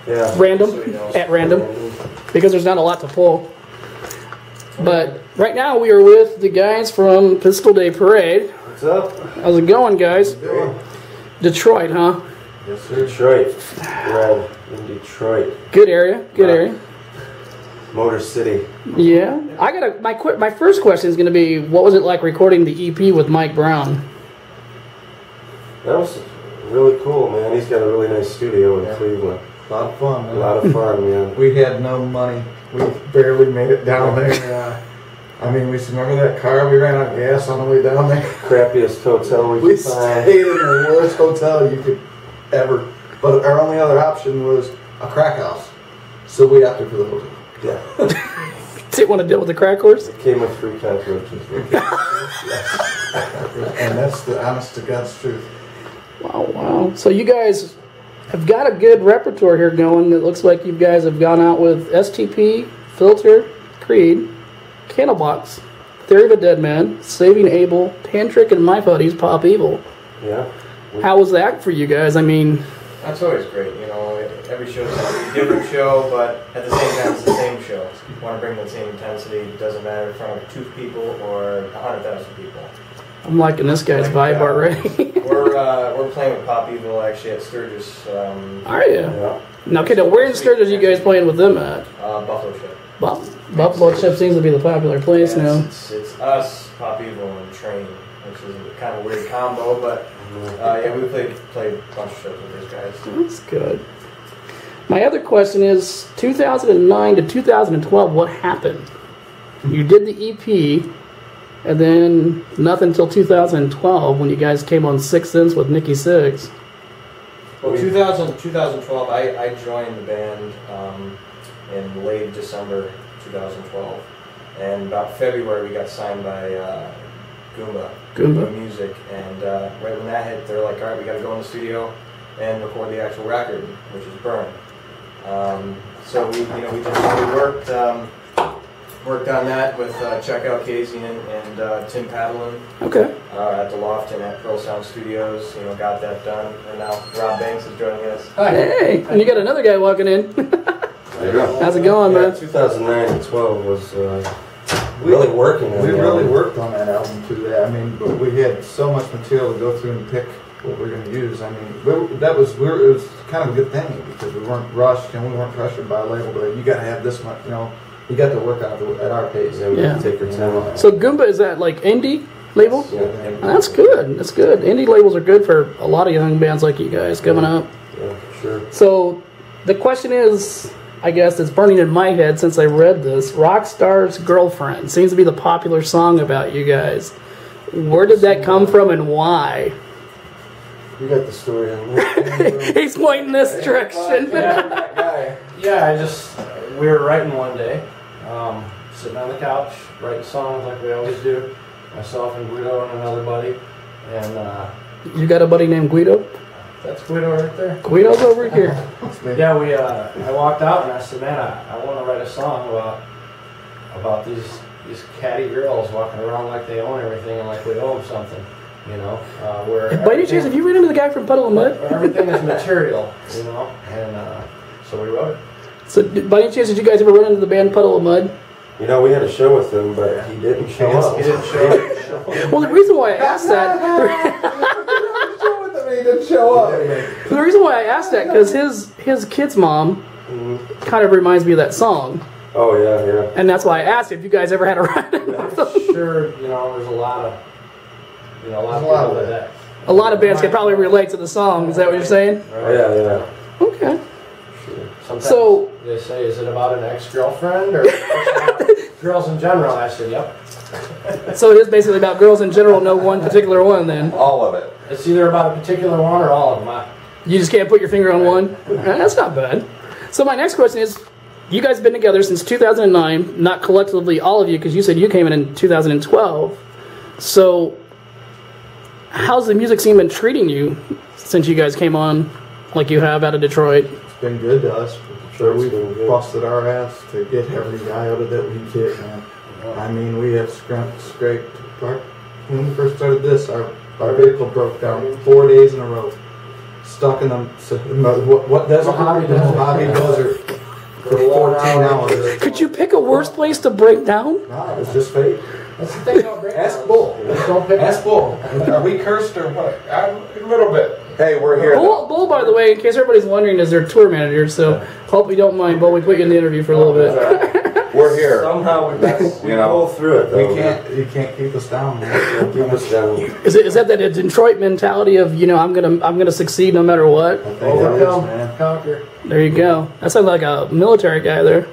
Yeah. Random, at random, because there's not a lot to pull. But right now we are with the guys from Pistol Day Parade. What's up? How's it going, guys? Detroit, huh? Yes, sir. Detroit. Red in Detroit. Good area. Good area. Motor City. Yeah. I got my first question is going to be, what was it like recording the EP with Mike Brown? That was really cool, man. He's got a really nice studio in Cleveland. A lot of fun, man. A lot of fun, man. We had no money. We barely made it down there. I mean, we remember that car? We ran out of gas on the way down there. Crappiest hotel we could find. Stayed in the worst hotel you could ever. But our only other option was a crack house. So we opted for the hotel. Yeah. Didn't want to deal with the crack horse? It came with free cockroaches. And that's the honest to God's truth. Wow, wow. So you guys have got a good repertoire here going. It looks like you guys have gone out with STP, Filter, Creed, Candlebox, Theory of a Dead Man, Saving Abel, Tantric, and My Buddies, Pop Evil. Yeah. How was that for you guys? I mean... That's always great, you know. Every show is a different show, but at the same time, it's the same show. You want to bring the same intensity. It doesn't matter in front of 2 people or 100,000 people. I'm liking this guy's vibe already. We're playing with Pop Evil actually at Sturgis. Are you? Yeah. Now, okay, now where in Sturgis are you guys playing with them at? Buffalo Ship. Buffalo Ship seems to be the popular place now. It's us, Pop Evil, and Train, which is a kind of weird combo, but yeah, we played a bunch of shows with these guys. That's good. My other question is, 2009 to 2012, what happened? You did the EP, and then nothing until 2012 when you guys came on 6th Sense with Nikki Sixx. Well, 2012, I joined the band in late December 2012, and about February we got signed by Goomba Music, and right when that hit, they're like, all right, we got to go in the studio and record the actual record, which is Burn. So we worked on that with Checkout Casey and Tim Padlin. Okay. At the Lofton at Pearl Sound Studios, got that done, and now Rob Banks is joining us. Hi. Hey, and you got another guy walking in. There you go. How's it going, man? 2009 and 12 was really working. We really worked on that album too. I mean, we had so much material to go through and pick what we're going to use. I mean, it was kind of a good thing because we weren't rushed and we weren't pressured by a label. But you got to have this much, you got to work on it at our pace. Yeah. Take your time on it. So Goomba, is that like indie label? Yeah. That's good. That's good. Indie labels are good for a lot of young bands like you guys coming up. Yeah, sure. So the question is, I guess it's burning in my head since I read this. Rockstar's Girlfriend seems to be the popular song about you guys. Where did that come from and why? You got the story on that. He's pointing this direction. Yeah, we were writing one day, sitting on the couch, writing songs like we always do. Myself and Guido and another buddy. And you got a buddy named Guido? That's Guido right there. Guido's over here. Yeah, I walked out and I said, man, I want to write a song about these catty girls walking around like they own everything and like we owe them something. By any chance, have you ran into the guy from Puddle of Mud? Everything is material, and so we wrote it. So, by any chance, did you guys ever run into the band Puddle of Mud? We had a show with him, but he didn't show up. He didn't show up. Well, the reason why I asked that... He didn't show up. The reason why I asked that, because his kid's mom kind of reminds me of that song. Oh, yeah. And that's why I asked if you guys ever had a run-in. I'm sure, there's a lot of people that. A lot of bands can probably relate to the song. Is that what you're saying? Oh, yeah. Okay. Sure. Sometimes they say, is it about an ex-girlfriend or girls in general? I said, yep. So it is basically about girls in general, no one particular one then. All of it. It's either about a particular one or all of them. You just can't put your finger on one? That's not bad. So my next question is, you guys have been together since 2009, not collectively all of you, because you said you came in 2012. So how's the music scene been treating you since you guys came on like you have out of Detroit? It's been good to us. Sure, we've busted our ass to get every iota that we get, man. I mean, we have scraped apart. When we first started this, our vehicle broke down 4 days in a row. stuck in the what desert? Mojave Desert for 14 hours. Could you pick a worse place to break down? No, it was just fate. That's the thing about breakdowns. Ask Bull. Don't pick Ask Bull. Are we cursed or what? A little bit. Hey, we're here. Bull, by the way, in case everybody's wondering, is their tour manager, so hope you don't mind, Bull, we put you in the interview for a little bit. We're here. Somehow we pull through it, though. You can't keep us down, man. Keep us down. Is that Detroit mentality of, I'm gonna succeed no matter what? overcome, conquer. There you go. That sounds like a military guy there.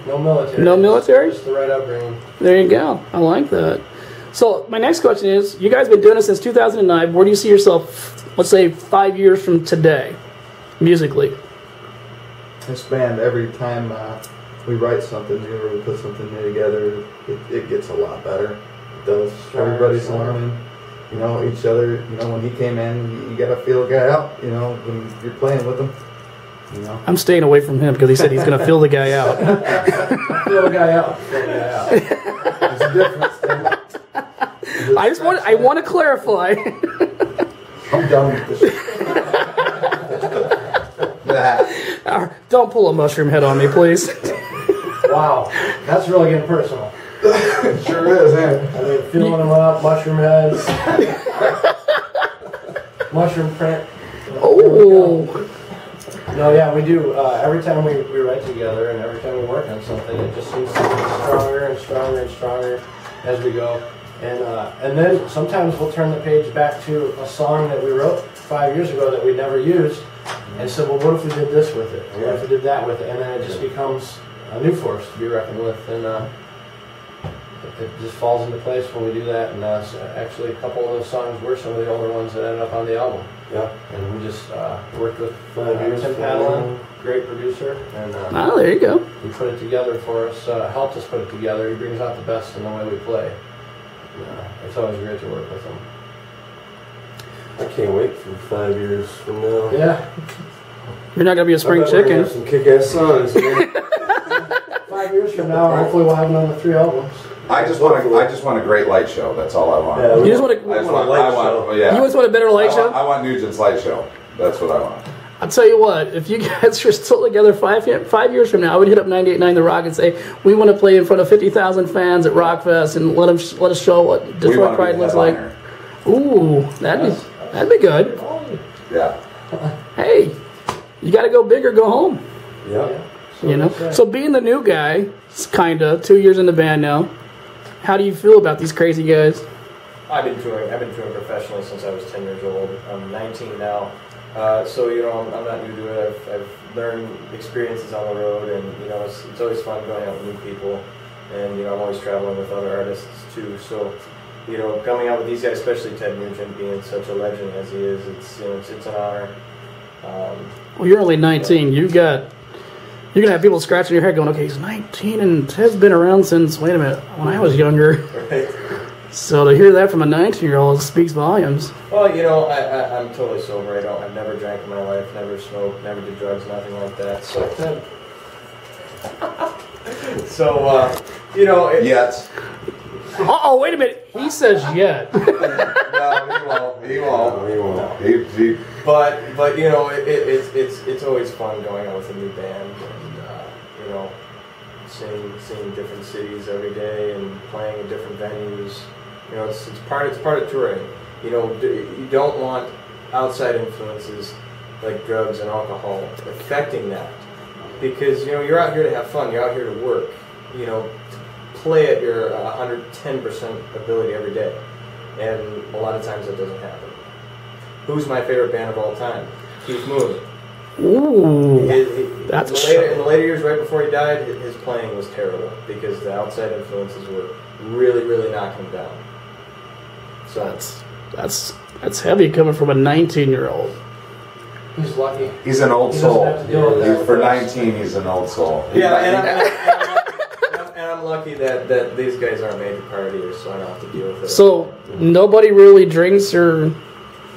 No military. No military? Just the right upbringing. There you go. I like that. So my next question is, you guys have been doing this since 2009. Where do you see yourself, let's say, 5 years from today, musically? This band, every time we write something new or we put something new together, it gets a lot better. It does. Everybody's learning, each other. When he came in, you got to feel a guy out, when you're playing with him. I'm staying away from him because he said he's going to fill the guy out. Fill a guy out. Fill a guy out. There's a difference. I want to clarify. I'm done with this. Don't pull a mushroom head on me, please. Wow, that's really getting personal. It sure is, ain't it? I mean, filling them up, mushroom heads, mushroom print. Oh. No, yeah, we do. Every time we write together and every time we work on something, it just seems to get stronger and stronger and stronger as we go. And then sometimes we'll turn the page back to a song that we wrote 5 years ago that we never used, and say, well, what if we did this with it? Or what if we did that with it? And then it just becomes a new force to be reckoned with, and it just falls into place when we do that. And actually, a couple of those songs were some of the older ones that ended up on the album. Yeah. And we just worked with Tim Padlin, great producer, and There you go. he put it together for us, helped us put it together. He brings out the best in the way we play. It's always great to work with him. I can't wait for 5 years from now. Yeah. You're not going to be a spring I bet we're gonna chicken. have some kick-ass songs, man. 5 years from now, hopefully we'll have another 3 albums. I just want a great light show. That's all I want. Yeah, You just want I just to. want, light I want, show. yeah. You just want a better light show. I want Nugent's light show. That's what I want. I'll tell you what. If you guys are still together 5 years from now, I would hit up 98.9 The Rock and say we want to play in front of 50,000 fans at Rockfest and let us show what We Detroit want to Pride be looks like. headliner. Ooh, that'd be good. Yeah. Hey, you got to go big or go home. Yeah. So being the new guy, kinda 2 years in the band now. How do you feel about these crazy guys? I've been touring professionally since I was 10 years old. I'm 19 now. So, I'm not new to it. I've learned experiences on the road, and, it's always fun going out with new people. And, I'm always traveling with other artists, too. So, coming out with these guys, especially Ted Nugent being such a legend as he is, it's an honor. Well, you're only 19. You're going to have people scratching your head going, okay, he's 19 and Ted's been around since, wait a minute, when I was younger. Right? So to hear that from a 19-year-old speaks volumes. Well, I'm totally sober. I've never drank in my life, never smoked, never did drugs, nothing like that. Yet. Uh-oh, wait a minute. He says yet. No, he won't. No, he won't. He But it's always fun going out with a new band and seeing different cities every day and playing in different venues. It's part of touring. You don't want outside influences like drugs and alcohol affecting that, because you're out here to have fun. You're out here to work. To play at your 110% ability every day, and a lot of times that doesn't happen. Who's my favorite band of all time? Keith Moon. Ooh, that's in the later years, right before he died, his playing was terrible because the outside influences were really, really knocking him down. So that's heavy coming from a 19-year-old. He's lucky. He's an old He doesn't soul. have to deal with that. For 19, he's an old soul. yeah, and I'm lucky that these guys aren't major partiers, so I don't have to deal with it. So nobody really drinks or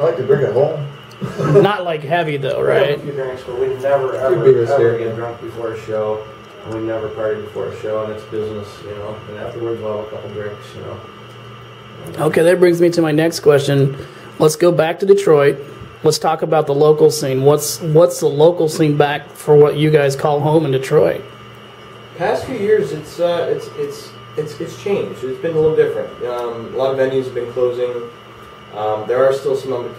I like to bring it home. not like heavy though, We have right? a few drinks, but we never, beers ever here. get drunk before a show. And we never party before a show, and it's business, And afterwards, we'll have a couple drinks, Okay, that brings me to my next question. Let's go back to Detroit. let's talk about the local scene. What's the local scene back for what you guys call home in Detroit? Past few years, it's changed. It's been a little different. A lot of venues have been closing. There are still some up and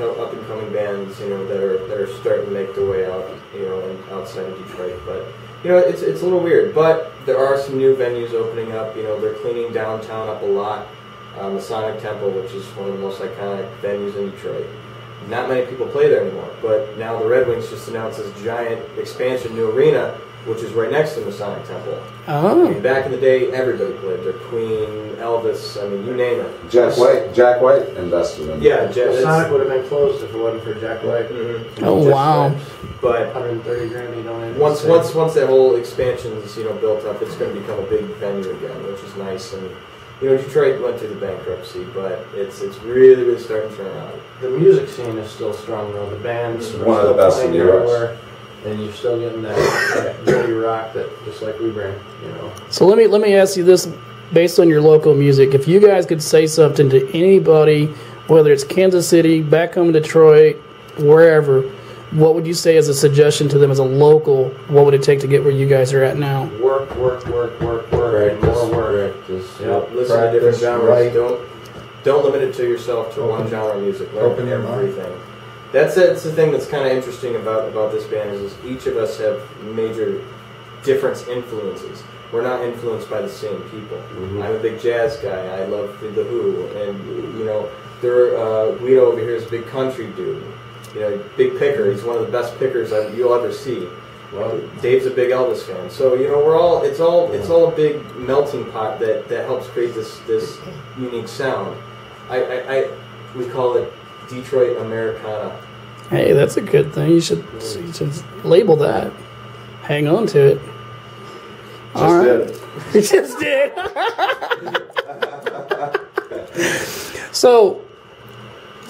coming bands, that are starting to make their way out, and outside of Detroit. But it's a little weird. But there are some new venues opening up. They're cleaning downtown up a lot. The Sonic Temple, which is one of the most iconic venues in Detroit. Not many people play there anymore. But now the Red Wings just announced this giant expansion, new arena, which is right next to the Masonic Temple. Oh. I mean, back in the day, everybody played there. Queen, Elvis, I mean, you name it. Jack White invested in it. Yeah, Sonic would have been closed if it wasn't for Jack White. Mm-hmm. Oh, wow. But 130 grand he donated. once that whole expansion is built up, it's going to become a big venue again, which is nice. And Detroit went through the bankruptcy, but it's really, really starting to turn around. The music scene is still strong though. The bands are one of the still best in playing the US. everywhere. And you're still getting that dirty rock that just like we bring, So let me ask you this, based on your local music, if you guys could say something to anybody, whether it's Kansas City, back home in Detroit, wherever, what would you say as a suggestion to them as a local? What would it take to get where you guys are at now? Work, and more work. Listen to different genres. Don't limit it to yourself to one genre of music. Learn everything. That's the thing that's kind of interesting about this band is each of us have major different influences. We're not influenced by the same people. Mm-hmm. I'm a big jazz guy. I love The Who, and Guido over here is a big country dude. Big picker. He's one of the best pickers you'll ever see. Well, Dave's a big Elvis fan. So we're all it's all a big melting pot that helps create this unique sound. We call it Detroit Americana. Hey, that's a good thing. You should label that. Hang on to it. All right. You just did. So,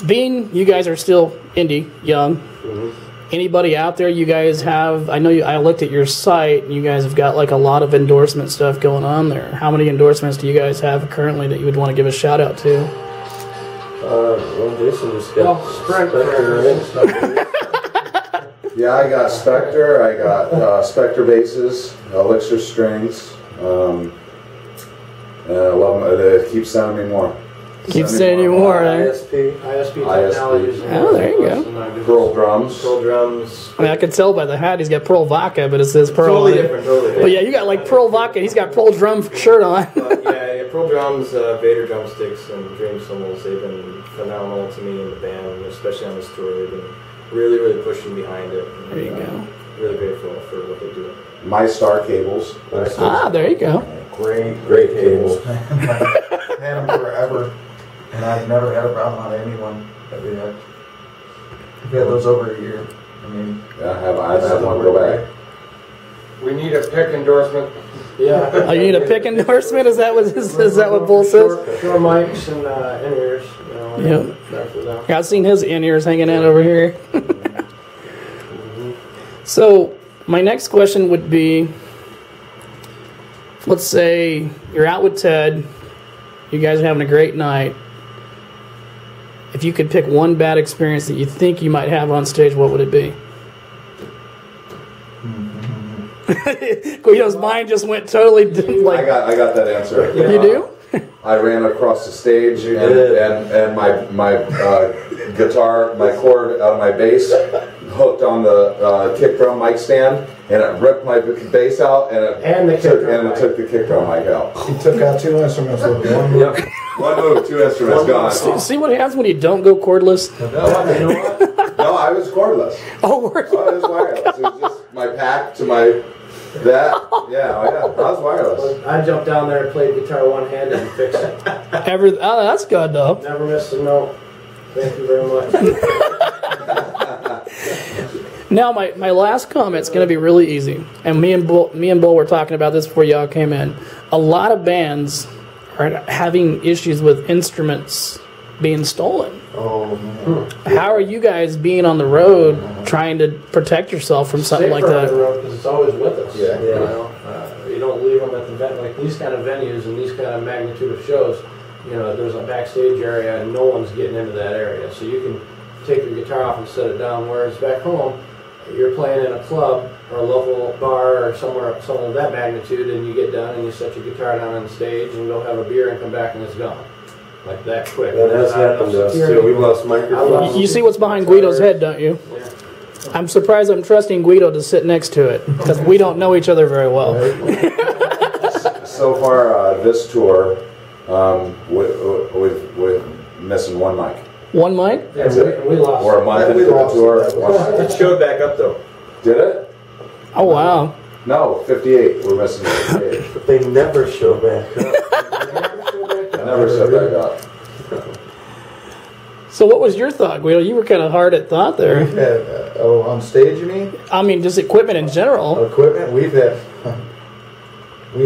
being you guys are still indie, young. Mm-hmm. Anybody out there you guys have? I know I looked at your site, and you guys have got like a lot of endorsement stuff going on there. How many endorsements do you guys have currently that you would want to give a shout out to? Well, Jason just got Spectre. Yeah, I got Spectre. I got Spectre basses, Elixir strings. And I love them. They keep sending me more. Keep sending you more, eh? ISP technologies. Oh, there you go. Pearl drums. I mean, I can tell by the hat he's got Pearl Vodka, but it says Pearl. Totally different. But yeah, you got like Pearl Vodka. He's got Pearl Drum shirt on. Yeah, Pearl drums, Vader drumsticks, and Dream cymbals. They've been phenomenal to me in the band, especially on this tour. They've been really, really pushing behind it. And, there you go. Really grateful for what they do. My Star cables. There you go. Great cables. Had them forever. And I've never had a problem on anyone that we had. We've had those over a year. I mean, yeah, I've had one go back. We need a pick endorsement. Yeah. Oh, you need a pick endorsement? Is that what Bull says? Short mics and in-ears. Yeah, I've seen his in-ears hanging out over here. So, my next question would be, let's say you're out with Ted, you guys are having a great night. If you could pick one bad experience that you think you might have on stage, what would it be? Guido's mind just went totally like. I got that answer. You do? I ran across the stage and my guitar, my cord out of my bass hooked on the kick drum mic stand, and it ripped my bass out, and it took the kick drum mic out. he took out two instruments with one move. Yep. One move, two instruments gone. See what happens when you don't go cordless? You know what? No, I was cordless. Oh, It was wireless. It was just my pack to my that. Yeah, I was wireless. I jumped down there and played guitar one-handed and fixed it. That's good though. Never missed a note. Thank you very much. Now, my last comment's going to be really easy. And me and Bull were talking about this before y'all came in. A lot of bands are having issues with instruments being stolen. Oh, man. How are you guys being on the road trying to protect yourself from something like that? Because it's always with us. Yeah. You don't leave them at the like these kind of venues and these kind of magnitude of shows. There's a backstage area and no one's getting into that area, so you can take your guitar off and set it down. Whereas back home, you're playing in a club or a local bar or somewhere of that magnitude, and you get done and you set your guitar down on the stage and go have a beer and come back and it's gone. Like that quick. That has happened to us too. We've lost microphones. You see what's behind Guido's head, don't you? Yeah. I'm surprised I'm trusting Guido to sit next to it, because we don't know each other very well. So far, this tour, we're missing one mic. One mic? Yeah, we lost. Or a month into the tour. It showed back up though. Did it? Oh, wow. No, 58. We're missing 58. But they never show back up. Never set back up. So what was your thought, Guido? You were kind of hard at thought there. We've had, on stage, you mean? I mean, just equipment in general. Equipment, we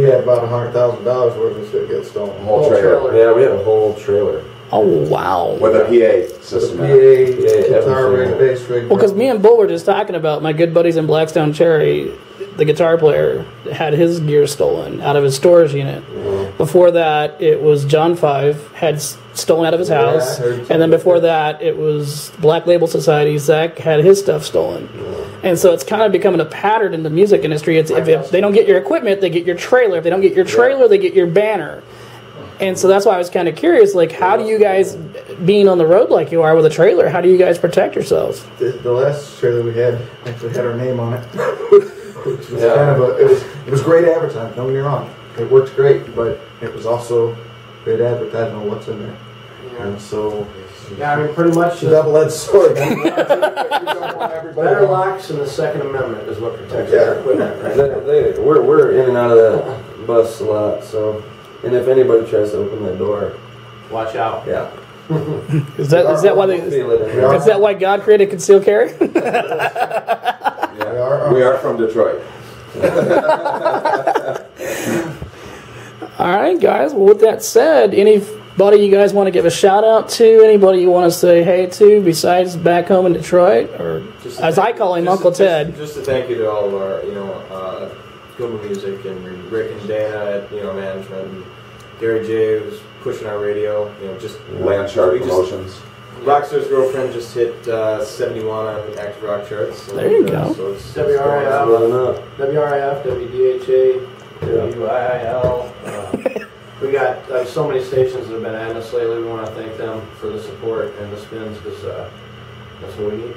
had about $100,000 worth of shit get stolen. Whole trailer. Yeah, we had a whole trailer. Oh, wow. With a PA system. PA, guitar rig, everything. bass rig. Well, because me and Bull were just talking about my good buddies in Blackstone Cherry, the guitar player had his gear stolen out of his storage unit. Before that, it was John Five had stolen out of his house, and then before that, it was Black Label Society. Zach had his stuff stolen, and so it's kind of becoming a pattern in the music industry. It's if they don't get your equipment, they get your trailer. If they don't get your trailer, they get your banner. And so that's why I was kind of curious, like, how do you guys, being on the road like you are with a trailer, how do you guys protect yourselves? The last trailer we had actually had our name on it, which was kind of it was great advertising. Don't get me wrong, it worked great, but it was also great advertising on what's in there. Yeah. And so, Yeah, I mean, pretty much. it's a double-edged sword. Better locks and the Second Amendment is what protects our equipment. Right? We're in and out of that bus a lot, so. And if anybody tries to open that door, Watch out. yeah. Is that why Feel it in there. is that why God created concealed carry? We are from Detroit. All right, guys. Well, with that said, anybody you guys want to give a shout out to? Anybody you want to say hey to besides back home in Detroit, or as I call him, Uncle Ted? Just a thank you to all of our, Gilman Music and Rick and Dana at management, and Gary J who's pushing our radio. Just Landshark Promotions. Rockstar's Girlfriend just hit 71 on Active Rock charts. There you go. So it's WRIF, WRIF, WDHA, WIIL. We got so many stations that have been adding us lately. We want to thank them for the support and the spins, because that's what we need.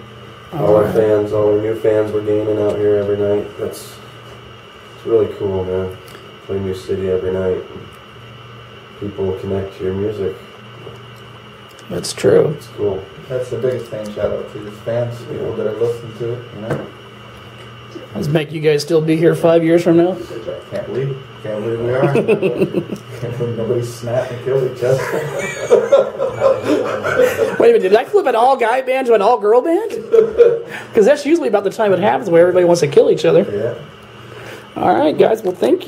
All our fans, all our new fans we're gaining out here every night. It's really cool, man. Play New City every night. People connect to your music. That's true. It's cool. That's the biggest thing. Shout out to the fans, people that are listening to it. Let's make you guys still be here 5 years from now. Can't believe we are. Can't believe nobody snapped and killed each other. Wait a minute, did I flip an all-guy band to an all-girl band? Because that's usually about the time it happens where everybody wants to kill each other. Yeah. All right, guys. Well, thank you.